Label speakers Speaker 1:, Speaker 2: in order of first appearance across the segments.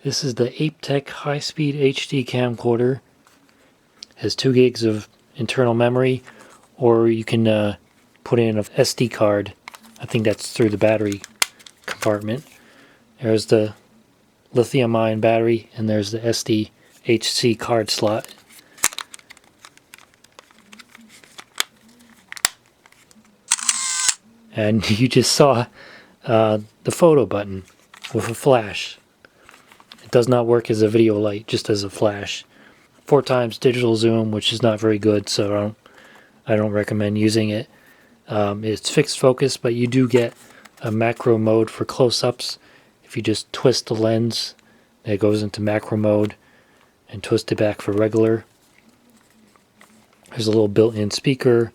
Speaker 1: This is the Aiptek Hi-Speed HD camcorder. Has 2 gigs of internal memory, or you can put in an SD card. I think that's through the battery compartment. There's the lithium-ion battery, and there's the SDHC card slot. And you just saw the photo button with a flash. It does not work as a video light, just as a flash. 4x digital zoom, which is not very good, so I don't recommend using it. It's fixed focus, but you do get a macro mode for close-ups. If you just twist the lens, it goes into macro mode, and twist it back for regular. There's a little built-in speaker,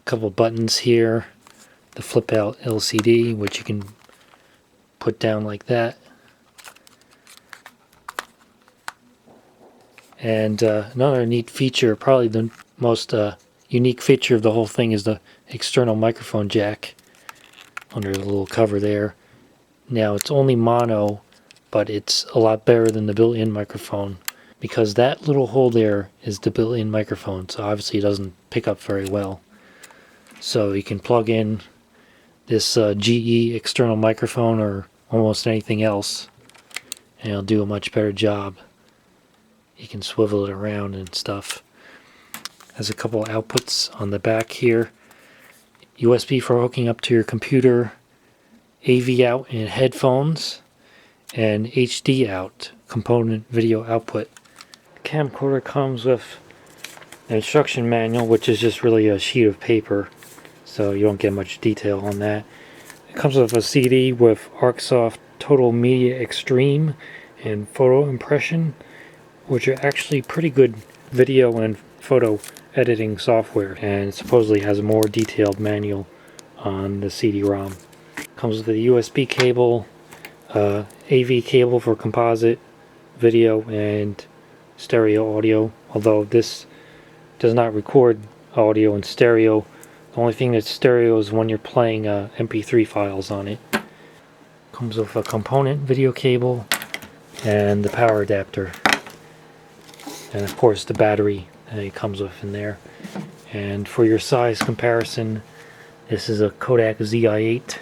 Speaker 1: a couple buttons here, the flip-out LCD, which you can put down like that. And another neat feature, probably the most unique feature of the whole thing, is the external microphone jack under the little cover there. Now it's only mono, but it's a lot better than the built-in microphone, because that little hole there is the built-in microphone, so obviously it doesn't pick up very well. So you can plug in this GE external microphone or almost anything else, and it'll do a much better job. You can swivel it around and stuff. Has a couple outputs on the back here. USB for hooking up to your computer, AV out in headphones, and HD out, component video output. The camcorder comes with an instruction manual, which is just really a sheet of paper, so you don't get much detail on that. It comes with a CD with ArcSoft Total Media Extreme and Photo Impression, which are actually pretty good video and photo editing software, and supposedly has a more detailed manual on the CD-ROM. Comes with a USB cable, AV cable for composite video and stereo audio, although this does not record audio in stereo. The only thing that's stereo is when you're playing MP3 files on it. Comes with a component video cable and the power adapter. And of course the battery it comes with in there. And for your size comparison, this is a Kodak Zi8,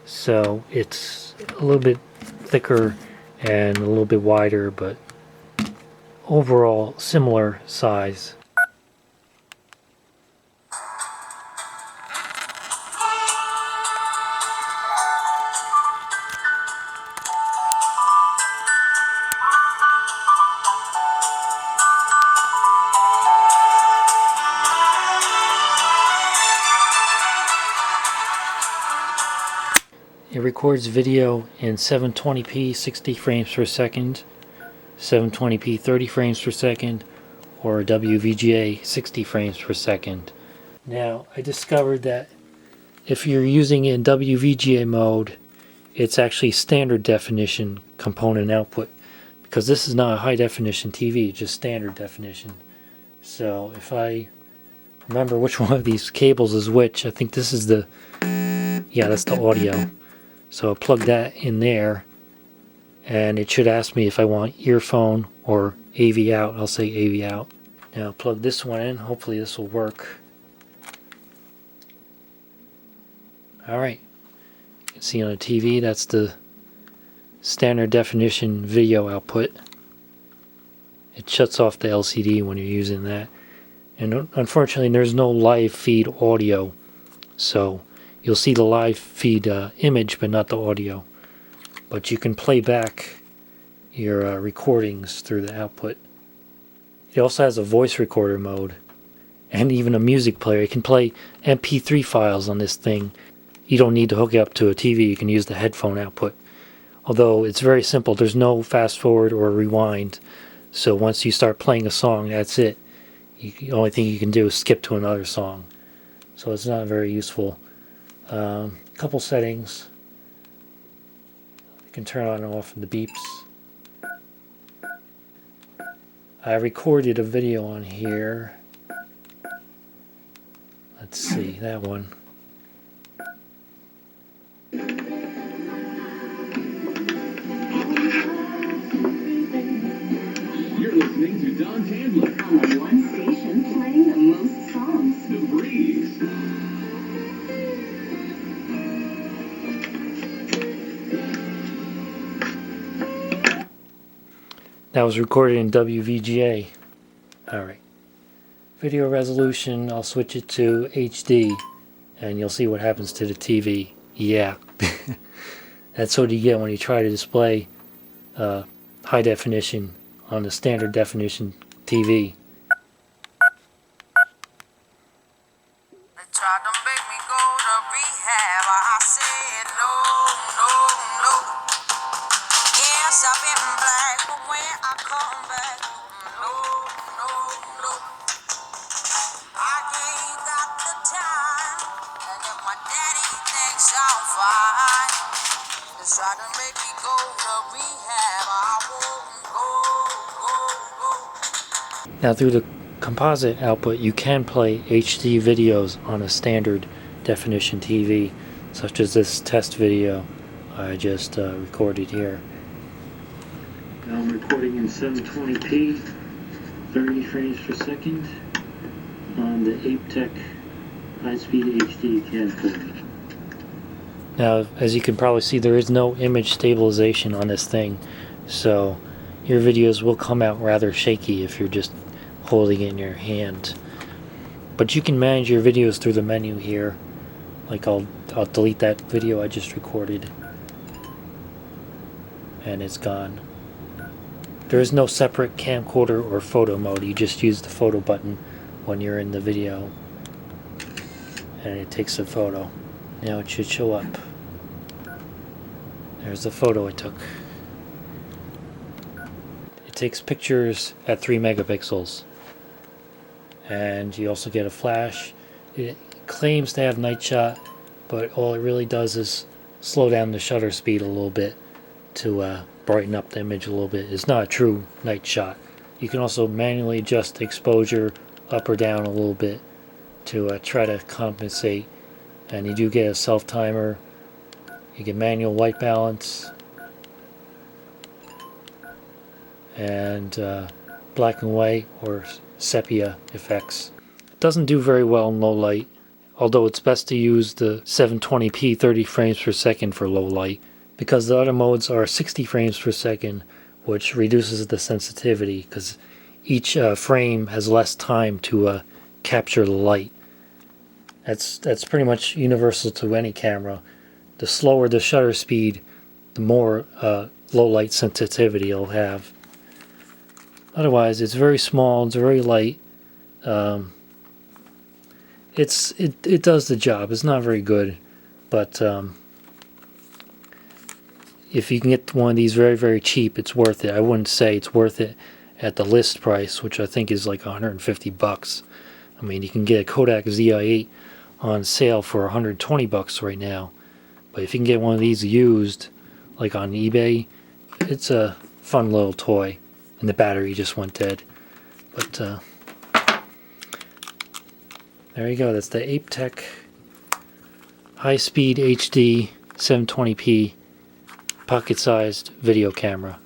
Speaker 1: so it's a little bit thicker and a little bit wider, but overall similar size. It records video in 720p 60 frames per second, 720p 30 frames per second, or WVGA 60 frames per second. Now, I discovered that if you're using it in WVGA mode, it's actually standard definition component output, because this is not a high definition TV, just standard definition. So if I remember which one of these cables is which, I think this is the, yeah, that's the audio. So I'll plug that in there, and it should ask me if I want earphone or AV out. I'll say AV out. Now I'll plug this one in. Hopefully this will work. Alright. You can see on the TV, that's the standard definition video output. It shuts off the LCD when you're using that. And unfortunately there's no live feed audio, so you'll see the live feed image, but not the audio. But you can play back your recordings through the output. It also has a voice recorder mode, and even a music player. You can play MP3 files on this thing. You don't need to hook it up to a TV. You can use the headphone output. Although it's very simple. There's no fast forward or rewind. So once you start playing a song, that's it. The only thing you can do is skip to another song. So it's not very useful. Couple settings. You can turn on and off the beeps. I recorded a video on here. Let's see, that one. That was recorded in WVGA. Alright. Video resolution, I'll switch it to HD and you'll see what happens to the TV. Yeah. That's what you get when you try to display high definition on the standard definition TV.
Speaker 2: They tried to make me go to rehab. I said no, no, no. Yes, I've been black, but when I come back, no, no, no. I ain't got the time, and if my daddy thinks I'm fine, they try to make me go to rehab. I won't go, go, go.
Speaker 1: Now through the composite output you can play HD videos on a standard definition TV, such as this test video I just recorded here. Now I'm recording in 720p, 30 frames per second on the Aiptek Hi-Speed HD camcorder. Now, as you can probably see, there is no image stabilization on this thing, so your videos will come out rather shaky if you're just holding it in your hand. But you can manage your videos through the menu here. Like I'll delete that video I just recorded, and it's gone. There is no separate camcorder or photo mode. You just use the photo button when you're in the video and it takes a photo. Now it should show up. There's the photo I took. It takes pictures at 3 megapixels. And you also get a flash. It claims to have night shot, but all it really does is slow down the shutter speed a little bit to brighten up the image a little bit. It's not a true night shot. You can also manually adjust the exposure up or down a little bit to try to compensate. And you do get a self timer. You get manual white balance and black and white or sepia effects. It doesn't do very well in low light, although it's best to use the 720p 30 frames per second for low light, because the other modes are 60 frames per second, which reduces the sensitivity because each frame has less time to capture the light. That's pretty much universal to any camera. The slower the shutter speed, the more low light sensitivity it'll have. Otherwise, it's very small, it's very light. It does the job. It's not very good, but if you can get one of these very, very cheap, it's worth it. I wouldn't say it's worth it at the list price, which I think is like $150. I mean, you can get a Kodak Zi8 on sale for $120 right now. But if you can get one of these used, like on eBay, it's a fun little toy. And the battery just went dead. But there you go. That's the Aiptek Hi-Speed HD 720p pocket-sized video camera.